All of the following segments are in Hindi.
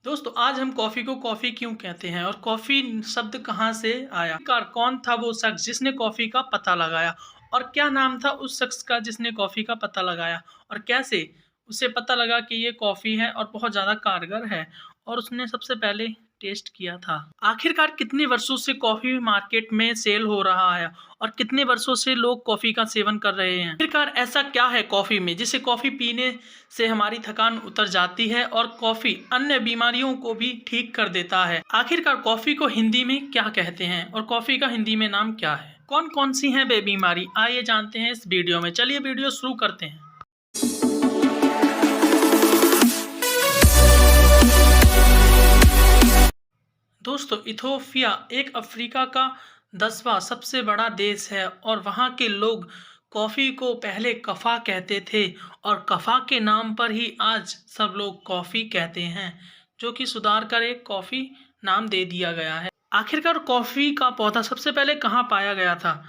दोस्तों आज हम कॉफ़ी को कॉफ़ी क्यों कहते हैं और कॉफ़ी शब्द कहाँ से आया? आखिरकार कौन था वो शख्स जिसने कॉफ़ी का पता लगाया और क्या नाम था उस शख्स का जिसने कॉफ़ी का पता लगाया और कैसे उसे पता लगा कि ये कॉफ़ी है और बहुत ज़्यादा कारगर है और उसने सबसे पहले टेस्ट किया था। आखिरकार कितने वर्षों से कॉफ़ी मार्केट में सेल हो रहा है और कितने वर्षों से लोग कॉफ़ी का सेवन कर रहे हैं? आखिरकार ऐसा क्या है कॉफ़ी में जिसे कॉफ़ी पीने से हमारी थकान उतर जाती है और कॉफ़ी अन्य बीमारियों को भी ठीक कर देता है। आखिरकार कॉफ़ी को हिंदी में क्या कहते हैं और कॉफ़ी का हिंदी में नाम क्या है? कौन-कौन सी हैं वे बीमारी? आइए जानते हैं इस वीडियो में। चलिए वीडियो शुरू करते हैं। दोस्तों इथोपिया एक अफ्रीका का 10वां सबसे बड़ा देश है और वहाँ के लोग कॉफ़ी को पहले कफ़ा कहते थे और कफ़ा के नाम पर ही आज सब लोग कॉफ़ी कहते हैं, जो कि सुधार कर एक कॉफ़ी नाम दे दिया गया है। आखिरकार कॉफ़ी का पौधा सबसे पहले कहाँ पाया गया था?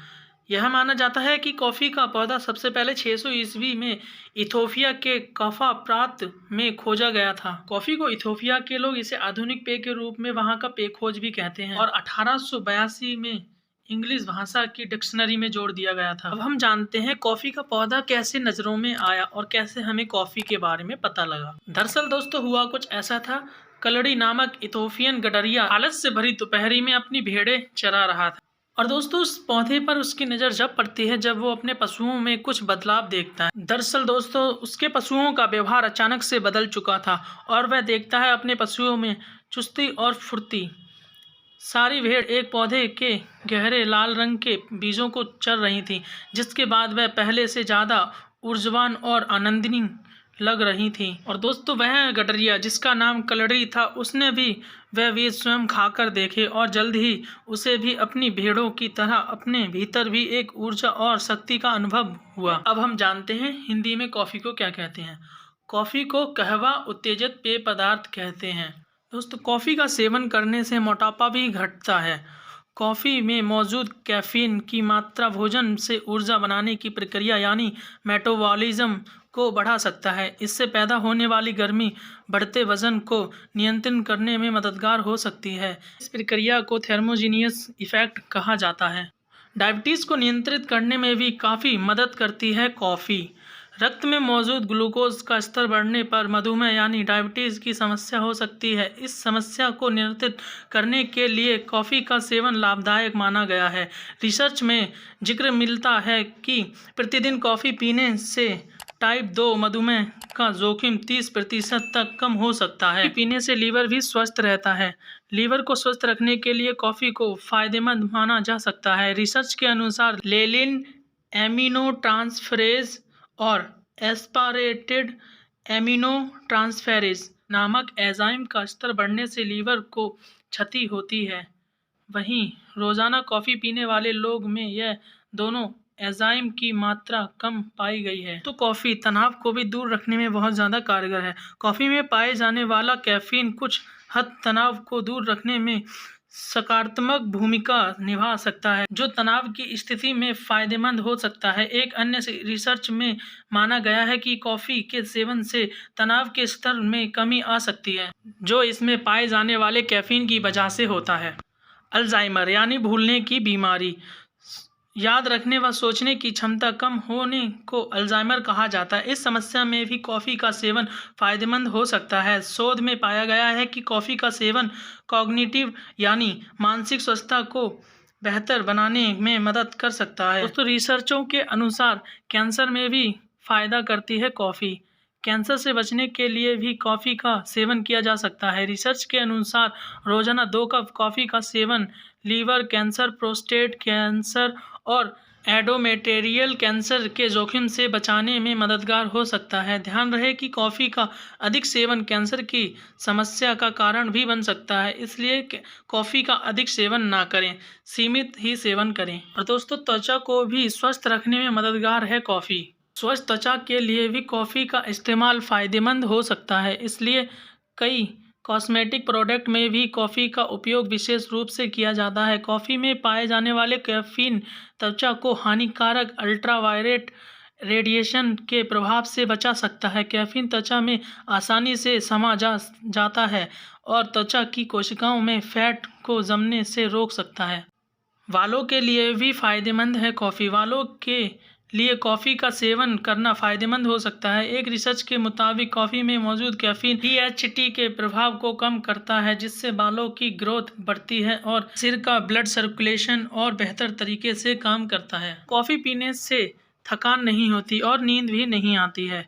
यह माना जाता है कि कॉफ़ी का पौधा सबसे पहले 600 ईस्वी में इथोपिया के कफ़ा प्रांत में खोजा गया था। कॉफ़ी को इथोपिया के लोग इसे आधुनिक पेय के रूप में वहाँ का पेय खोज भी कहते हैं और 1882 में इंग्लिश भाषा की डिक्शनरी में जोड़ दिया गया था। अब हम जानते हैं कॉफ़ी का पौधा कैसे नज़रों में आया और कैसे हमें कॉफ़ी के बारे में पता लगा। दरअसल दोस्तों हुआ कुछ ऐसा था, कलड़ी नामक इथोपियन गडरिया आलस से भरी दोपहरी में अपनी भेड़ें चरा रहा था और दोस्तों उस पौधे पर उसकी नज़र जब पड़ती है जब वो अपने पशुओं में कुछ बदलाव देखता है। दरअसल दोस्तों उसके पशुओं का व्यवहार अचानक से बदल चुका था और वह देखता है अपने पशुओं में चुस्ती और फुर्ती। सारी भेड़ एक पौधे के गहरे लाल रंग के बीजों को चर रही थी, जिसके बाद वह पहले से ज़्यादा ऊर्जावान और आनंदिनी लग रही थी। और दोस्तों वह गडरिया जिसका नाम कलड़ी था, उसने भी वह बीज स्वयं खाकर देखे और जल्द ही उसे भी अपनी भेड़ों की तरह अपने भीतर भी एक ऊर्जा और शक्ति का अनुभव हुआ। अब हम जानते हैं हिंदी में कॉफ़ी को क्या कहते हैं। कॉफ़ी को कहवा उत्तेजित पेय पदार्थ कहते हैं। दोस्तों कॉफ़ी का सेवन करने से मोटापा भी घटता है। कॉफ़ी में मौजूद कैफ़ीन की मात्रा भोजन से ऊर्जा बनाने की प्रक्रिया यानी मेटाबॉलिज्म को बढ़ा सकता है। इससे पैदा होने वाली गर्मी बढ़ते वजन को नियंत्रित करने में मददगार हो सकती है। इस प्रक्रिया को थर्मोजेनियस इफ़ेक्ट कहा जाता है। डायबिटीज़ को नियंत्रित करने में भी काफ़ी मदद करती है कॉफ़ी। रक्त में मौजूद ग्लूकोज का स्तर बढ़ने पर मधुमेह यानी डायबिटीज़ की समस्या हो सकती है। इस समस्या को नियंत्रित करने के लिए कॉफ़ी का सेवन लाभदायक माना गया है। रिसर्च में जिक्र मिलता है कि प्रतिदिन कॉफ़ी पीने से टाइप 2 मधुमेह का जोखिम 30% तक कम हो सकता है। पीने से लीवर भी स्वस्थ रहता है। लीवर को स्वस्थ रखने के लिए कॉफ़ी को फ़ायदेमंद माना जा सकता है। रिसर्च के अनुसार लेलिन एमिनो ट्रांसफरेज और एस्पारेटेड एमिनो ट्रांसफेरेज नामक एंजाइम का स्तर बढ़ने से लीवर को क्षति होती है। वहीं रोज़ाना कॉफ़ी पीने वाले लोग में यह दोनों एंजाइम की मात्रा कम पाई गई है। तो कॉफ़ी तनाव को भी दूर रखने में बहुत ज़्यादा कारगर है। कॉफ़ी में पाए जाने वाला कैफ़ीन कुछ हद तनाव को दूर रखने में सकारात्मक भूमिका निभा सकता है, जो तनाव की स्थिति में फ़ायदेमंद हो सकता है। एक अन्य रिसर्च में माना गया है कि कॉफ़ी के सेवन से तनाव के स्तर में कमी आ सकती है, जो इसमें पाए जाने वाले कैफ़ीन की वजह से होता है। अल्जाइमर यानी भूलने की बीमारी, याद रखने व सोचने की क्षमता कम होने को अल्जाइमर कहा जाता है। इस समस्या में भी कॉफ़ी का सेवन फ़ायदेमंद हो सकता है। शोध में पाया गया है कि कॉफ़ी का सेवन कॉग्निटिव यानी मानसिक स्वास्थ्य को बेहतर बनाने में मदद कर सकता है। दोस्तों रिसर्चों के अनुसार कैंसर में भी फ़ायदा करती है कॉफ़ी। कैंसर से बचने के लिए भी कॉफ़ी का सेवन किया जा सकता है। रिसर्च के अनुसार रोज़ाना 2 कप कॉफ़ी का सेवन लीवर कैंसर, प्रोस्टेट कैंसर और एंडोमेट्रियल कैंसर के जोखिम से बचाने में मददगार हो सकता है। ध्यान रहे कि कॉफ़ी का अधिक सेवन कैंसर की समस्या का कारण भी बन सकता है, इसलिए कॉफ़ी का अधिक सेवन ना करें, सीमित ही सेवन करें। और दोस्तों त्वचा को भी स्वस्थ रखने में मददगार है कॉफ़ी। स्वस्थ त्वचा के लिए भी कॉफ़ी का इस्तेमाल फ़ायदेमंद हो सकता है, इसलिए कई कॉस्मेटिक प्रोडक्ट में भी कॉफ़ी का उपयोग विशेष रूप से किया जाता है। कॉफ़ी में पाए जाने वाले कैफ़ीन त्वचा को हानिकारक अल्ट्रावायलेट रेडिएशन के प्रभाव से बचा सकता है। कैफीन त्वचा में आसानी से समा जाता है और त्वचा की कोशिकाओं में फैट को जमने से रोक सकता है। बालों के लिए भी फायदेमंद है कॉफ़ी। बालों के लिए कॉफ़ी का सेवन करना फ़ायदेमंद हो सकता है। एक रिसर्च के मुताबिक कॉफ़ी में मौजूद कैफीन THC के प्रभाव को कम करता है, जिससे बालों की ग्रोथ बढ़ती है और सिर का ब्लड सर्कुलेशन और बेहतर तरीके से काम करता है। कॉफ़ी पीने से थकान नहीं होती और नींद भी नहीं आती है।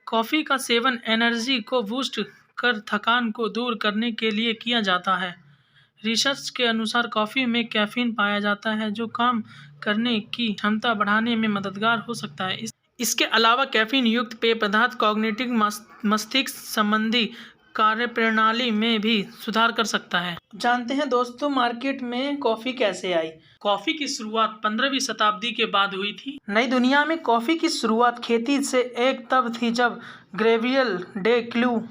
कॉफ़ी का सेवन एनर्जी को बूस्ट कर थकान को दूर करने के लिए किया जाता है। रिसर्च के अनुसार कॉफ़ी में कैफीन पाया जाता है, जो काम करने की क्षमता बढ़ाने में मददगार हो सकता है। इसके अलावा कैफीन युक्त पेय पदार्थ कॉग्निटिव मस्तिष्क संबंधी कार्यप्रणाली में भी सुधार कर सकता है। जानते हैं दोस्तों, मार्केट में कॉफ़ी कैसे आई। कॉफ़ी की शुरुआत 15वीं शताब्दी के बाद हुई थी। नई दुनिया में कॉफ़ी की शुरुआत खेती से एक तब थी जब ग्रेवियल डे क्लू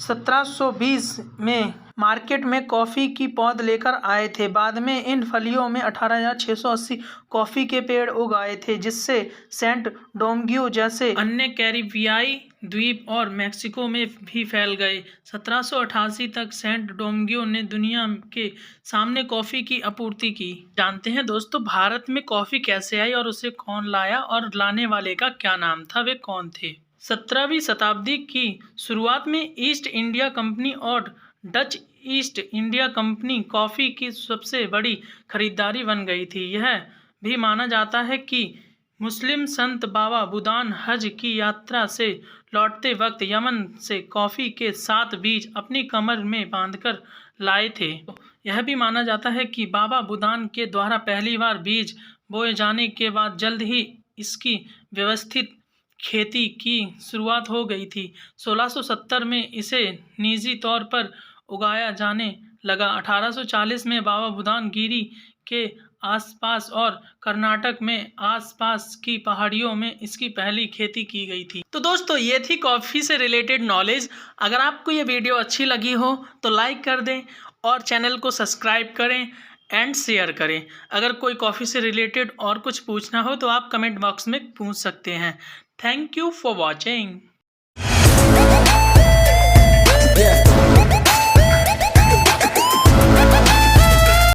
1720 में मार्केट में कॉफ़ी की पौध लेकर आए थे। बाद में इन फलियों में 18,680 कॉफ़ी के पेड़ उगाए थे, जिससे सेंट डोमिंगो जैसे अन्य कैरिबियाई द्वीप और मेक्सिको में भी फैल गए। 1788 तक सेंट डोमिंगो ने दुनिया के सामने कॉफ़ी की आपूर्ति की। जानते हैं दोस्तों, भारत में कॉफ़ी कैसे आई और उसे कौन लाया और लाने वाले का क्या नाम था, वे कौन थे। 17वीं शताब्दी की शुरुआत में ईस्ट इंडिया कंपनी और Dutch east India company coffee की सबसे बड़ी खरीदारी बन गई थी। यह भी माना जाता है कि मुस्लिम संत बाबा बुदान हज की यात्रा से लौटते वक्त यमन से कॉफ़ी के 7 बीज अपनी कमर में बांधकर लाए थे। यह भी माना जाता है कि बाबा बुदान के द्वारा पहली बार बीज बोए जाने के बाद जल्द ही इसकी व्यवस्थित खेती की शुरुआत हो गई थी। 1670 में इसे निजी तौर पर उगाया जाने लगा। 1840 में बाबा बुदान गिरी के आसपास और कर्नाटक में आसपास की पहाड़ियों में इसकी पहली खेती की गई थी। तो दोस्तों, ये थी कॉफ़ी से रिलेटेड नॉलेज। अगर आपको ये वीडियो अच्छी लगी हो तो लाइक कर दें और चैनल को सब्सक्राइब करें एंड शेयर करें। अगर कोई कॉफ़ी से रिलेटेड और कुछ पूछना हो तो आप कमेंट बॉक्स में पूछ सकते हैं। Thank you for watching.